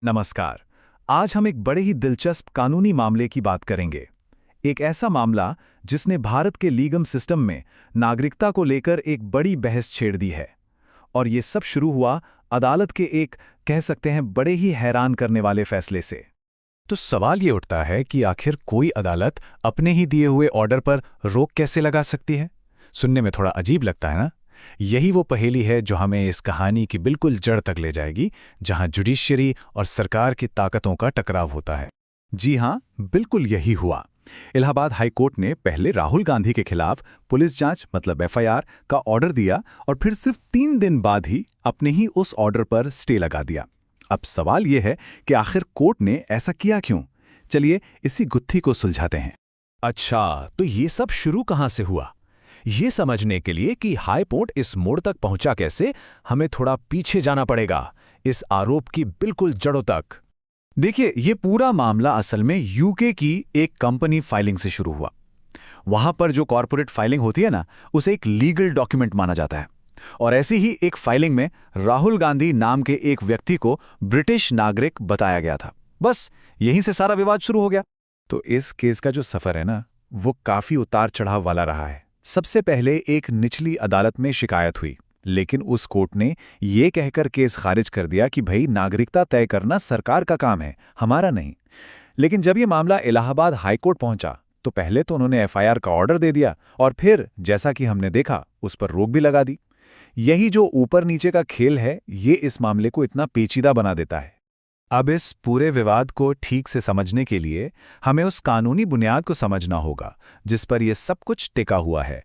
नमस्कार। आज हम एक बड़े ही दिलचस्प कानूनी मामले की बात करेंगे। एक ऐसा मामला जिसने भारत के लीगल सिस्टम में नागरिकता को लेकर एक बड़ी बहस छेड़ दी है। और ये सब शुरू हुआ अदालत के एक, कह सकते हैं, बड़े ही हैरान करने वाले फैसले से। तो सवाल ये उठता है कि आखिर कोई अदालत अपने ही दिए हुए ऑर्डर पर रोक कैसे लगा सकती है। सुनने में थोड़ा अजीब लगता है ना। यही वो पहेली है जो हमें इस कहानी की बिल्कुल जड़ तक ले जाएगी, जहां जुडिशरी और सरकार की ताकतों का टकराव होता है। जी हाँ, बिल्कुल यही हुआ। इलाहाबाद हाई कोर्ट ने पहले राहुल गांधी के खिलाफ पुलिस जांच मतलब एफआईआर का ऑर्डर दिया और फिर सिर्फ 3 दिन बाद ही अपने ही उस ऑर्डर पर स्टे लगा दिया। अब सवाल यह है कि आखिर कोर्ट ने ऐसा किया क्यों? चलिए इसी गुत्थी को सुलझाते हैं। अच्छा, तो ये सब शुरू कहां से हुआ? ये समझने के लिए कि हाई कोर्ट इस मोड़ तक पहुंचा कैसे, हमें थोड़ा पीछे जाना पड़ेगा, इस आरोप की बिल्कुल जड़ों तक। देखिए, ये पूरा मामला असल में यूके की एक कंपनी फाइलिंग से शुरू हुआ। वहां पर जो कॉर्पोरेट फाइलिंग होती है ना, उसे एक लीगल डॉक्यूमेंट माना जाता है। और ऐसी ही एक फाइलिंग में राहुल गांधी नाम के एक व्यक्ति को ब्रिटिश नागरिक बताया गया था। बस यहीं से सारा विवाद शुरू हो गया। तो इस केस का जो सफर है ना, वो काफी उतार चढ़ाव वाला रहा है। सबसे पहले एक निचली अदालत में शिकायत हुई, लेकिन उस कोर्ट ने ये कहकर केस खारिज कर दिया कि भाई नागरिकता तय करना सरकार का काम है, हमारा नहीं। लेकिन जब ये मामला इलाहाबाद हाईकोर्ट पहुंचा तो पहले तो उन्होंने एफआईआर का ऑर्डर दे दिया और फिर जैसा कि हमने देखा उस पर रोक भी लगा दी। यही जो ऊपर नीचे का खेल है, ये इस मामले को इतना पेचीदा बना देता है। अब इस पूरे विवाद को ठीक से समझने के लिए हमें उस कानूनी बुनियाद को समझना होगा जिस पर यह सब कुछ टिका हुआ है,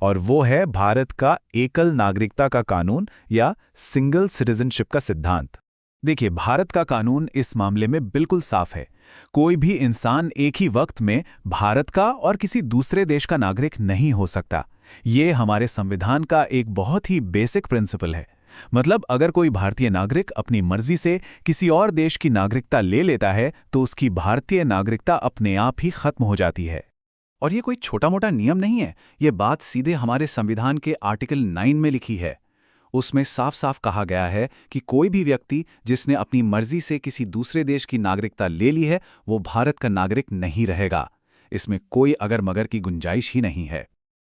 और वो है भारत का एकल नागरिकता का कानून या सिंगल सिटीजनशिप का सिद्धांत। देखिए, भारत का कानून इस मामले में बिल्कुल साफ है। कोई भी इंसान एक ही वक्त में भारत का और किसी दूसरे देश का नागरिक नहीं हो सकता। ये हमारे संविधान का एक बहुत ही बेसिक प्रिंसिपल है। मतलब अगर कोई भारतीय नागरिक अपनी मर्जी से किसी और देश की नागरिकता ले लेता है तो उसकी भारतीय नागरिकता अपने आप ही खत्म हो जाती है। और ये कोई छोटा मोटा नियम नहीं है, ये बात सीधे हमारे संविधान के आर्टिकल 9 में लिखी है। उसमें साफ साफ कहा गया है कि कोई भी व्यक्ति जिसने अपनी मर्जी से किसी दूसरे देश की नागरिकता ले ली है, वो भारत का नागरिक नहीं रहेगा। इसमें कोई अगर मगर की गुंजाइश ही नहीं है।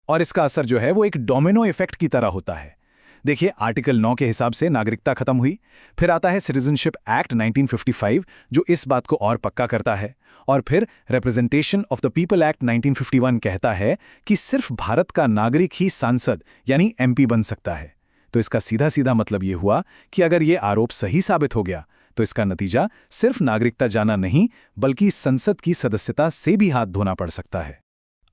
और इसका असर जो है वो एक डोमिनो इफेक्ट की तरह होता है। देखिए, आर्टिकल 9 के हिसाब से नागरिकता खत्म हुई, फिर आता है सिटीजनशिप एक्ट 1955 जो इस बात को और पक्का करता है, और फिर representation of the people act 1951 कहता है कि सिर्फ भारत का नागरिक ही सांसद यानी एमपी बन सकता है। तो इसका सीधा सीधा मतलब ये हुआ कि अगर ये आरोप सही साबित हो गया तो इसका नतीजा सिर्फ नागरिकता जाना नहीं बल्कि संसद की सदस्यता से भी हाथ धोना पड़ सकता है।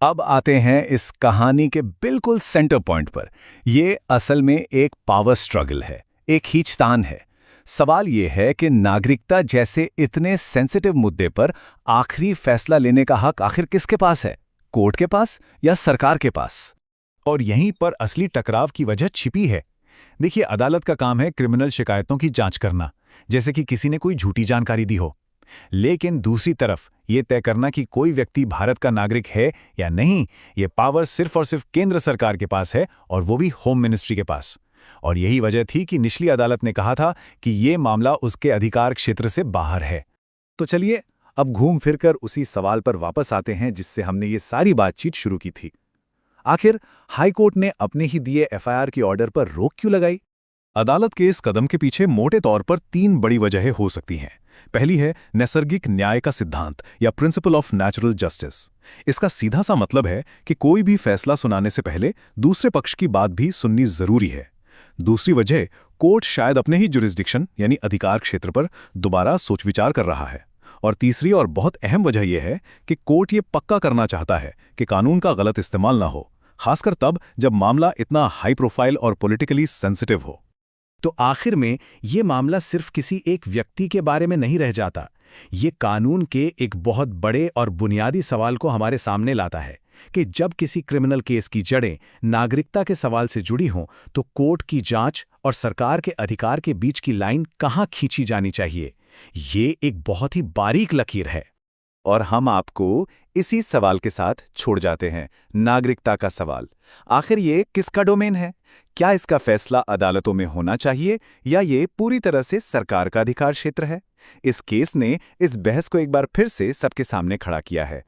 अब आते हैं इस कहानी के बिल्कुल सेंटर पॉइंट पर। यह असल में एक पावर स्ट्रगल है, एक खींचतान है। सवाल यह है कि नागरिकता जैसे इतने सेंसिटिव मुद्दे पर आखिरी फैसला लेने का हक आखिर किसके पास है, कोर्ट के पास या सरकार के पास? और यहीं पर असली टकराव की वजह छिपी है। देखिए, अदालत का काम है क्रिमिनल शिकायतों की जांच करना, जैसे कि किसी ने कोई झूठी जानकारी दी हो। लेकिन दूसरी तरफ ये तय करना कि कोई व्यक्ति भारत का नागरिक है या नहीं, ये पावर सिर्फ और सिर्फ केंद्र सरकार के पास है, और वो भी होम मिनिस्ट्री के पास। और यही वजह थी कि निचली अदालत ने कहा था कि ये मामला उसके अधिकार क्षेत्र से बाहर है। तो चलिए अब घूम फिरकर उसी सवाल पर वापस आते हैं जिससे हमने ये सारी बातचीत शुरू की थी। आखिर हाईकोर्ट ने अपने ही दिए एफआईआर के ऑर्डर पर रोक क्यों लगाई? अदालत के इस कदम के पीछे मोटे तौर पर 3 बड़ी वजहें हो सकती हैं। पहली है नैसर्गिक न्याय का सिद्धांत या प्रिंसिपल ऑफ नेचुरल जस्टिस। इसका सीधा सा मतलब है कि कोई भी फैसला सुनाने से पहले दूसरे पक्ष की बात भी सुननी जरूरी है। दूसरी वजह, कोर्ट शायद अपने ही जुरिस्डिक्शन यानी अधिकार क्षेत्र पर दोबारा सोच विचार कर रहा है। और तीसरी और बहुत अहम वजह यह है कि कोर्ट ये पक्का करना चाहता है कि कानून का गलत इस्तेमाल ना हो, खासकर तब जब मामला इतना हाई प्रोफाइल और पॉलिटिकली सेंसिटिव हो। तो आखिर में ये मामला सिर्फ किसी एक व्यक्ति के बारे में नहीं रह जाता। ये कानून के एक बहुत बड़े और बुनियादी सवाल को हमारे सामने लाता है कि जब किसी क्रिमिनल केस की जड़ें नागरिकता के सवाल से जुड़ी हों तो कोर्ट की जांच और सरकार के अधिकार के बीच की लाइन कहाँ खींची जानी चाहिए। ये एक बहुत ही बारीक लकीर है। और हम आपको इसी सवाल के साथ छोड़ जाते हैं, नागरिकता का सवाल। आखिर ये किसका डोमेन है? क्या इसका फैसला अदालतों में होना चाहिए या ये पूरी तरह से सरकार का अधिकार क्षेत्र है? इस केस ने इस बहस को एक बार फिर से सबके सामने खड़ा किया है।